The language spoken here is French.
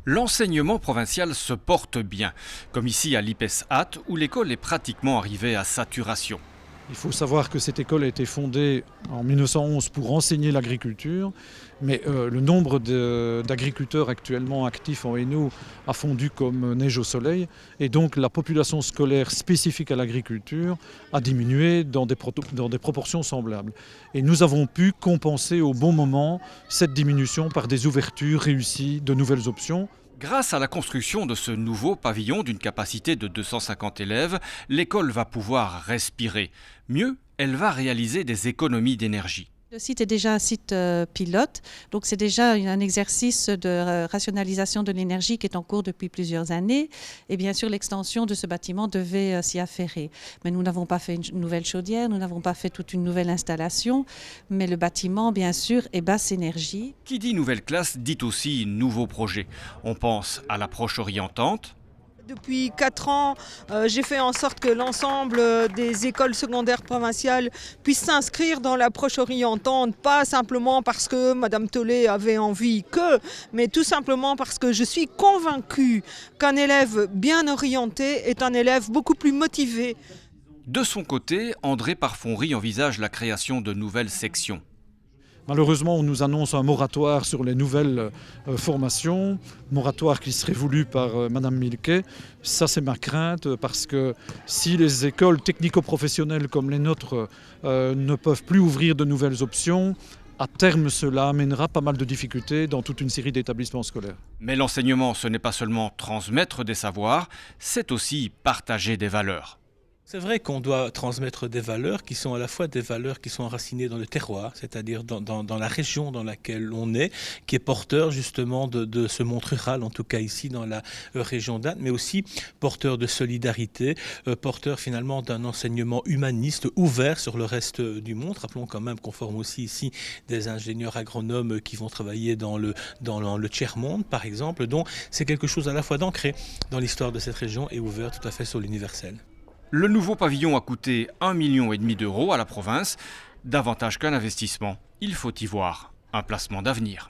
L'enseignement provincial se porte bien, comme ici à l'IPES-At où l'école est pratiquement arrivée à saturation. Il faut savoir que cette école a été fondée en 1911 pour enseigner l'agriculture, mais le nombre d'agriculteurs actuellement actifs en Hainaut a fondu comme neige au soleil, et donc la population scolaire spécifique à l'agriculture a diminué dans des proportions semblables. Et nous avons pu compenser au bon moment cette diminution par des ouvertures réussies de nouvelles options. Grâce à la construction de ce nouveau pavillon d'une capacité de 250 élèves, l'école va pouvoir respirer. Mieux, elle va réaliser des économies d'énergie. Le site est déjà un site pilote, donc c'est déjà un exercice de rationalisation de l'énergie qui est en cours depuis plusieurs années. Et bien sûr, l'extension de ce bâtiment devait s'y affairer. Mais nous n'avons pas fait une nouvelle chaudière, nous n'avons pas fait toute une nouvelle installation. Mais le bâtiment, bien sûr, est basse énergie. Qui dit nouvelle classe dit aussi nouveau projet. On pense à l'approche orientante. Depuis 4 ans, j'ai fait en sorte que l'ensemble des écoles secondaires provinciales puissent s'inscrire dans l'approche orientante, pas simplement parce que Mme Tollet avait envie mais tout simplement parce que je suis convaincue qu'un élève bien orienté est un élève beaucoup plus motivé. De son côté, André Parfonry envisage la création de nouvelles sections. Malheureusement, on nous annonce un moratoire sur les nouvelles formations, moratoire qui serait voulu par Mme Milquet. Ça, c'est ma crainte, parce que si les écoles technico-professionnelles comme les nôtres ne peuvent plus ouvrir de nouvelles options, à terme, cela amènera pas mal de difficultés dans toute une série d'établissements scolaires. Mais l'enseignement, ce n'est pas seulement transmettre des savoirs, c'est aussi partager des valeurs. C'est vrai qu'on doit transmettre des valeurs qui sont à la fois des valeurs qui sont enracinées dans le terroir, c'est-à-dire dans la région dans laquelle on est, qui est porteur justement de ce monde rural, en tout cas ici dans la région d'Ath, mais aussi porteur de solidarité, porteur finalement d'un enseignement humaniste ouvert sur le reste du monde. Rappelons quand même qu'on forme aussi ici des ingénieurs agronomes qui vont travailler dans le tiers-monde par exemple, donc c'est quelque chose à la fois d'ancré dans l'histoire de cette région et ouvert tout à fait sur l'universel. Le nouveau pavillon a coûté 1,5 million d'euros à la province. Davantage qu'un investissement, il faut y voir un placement d'avenir.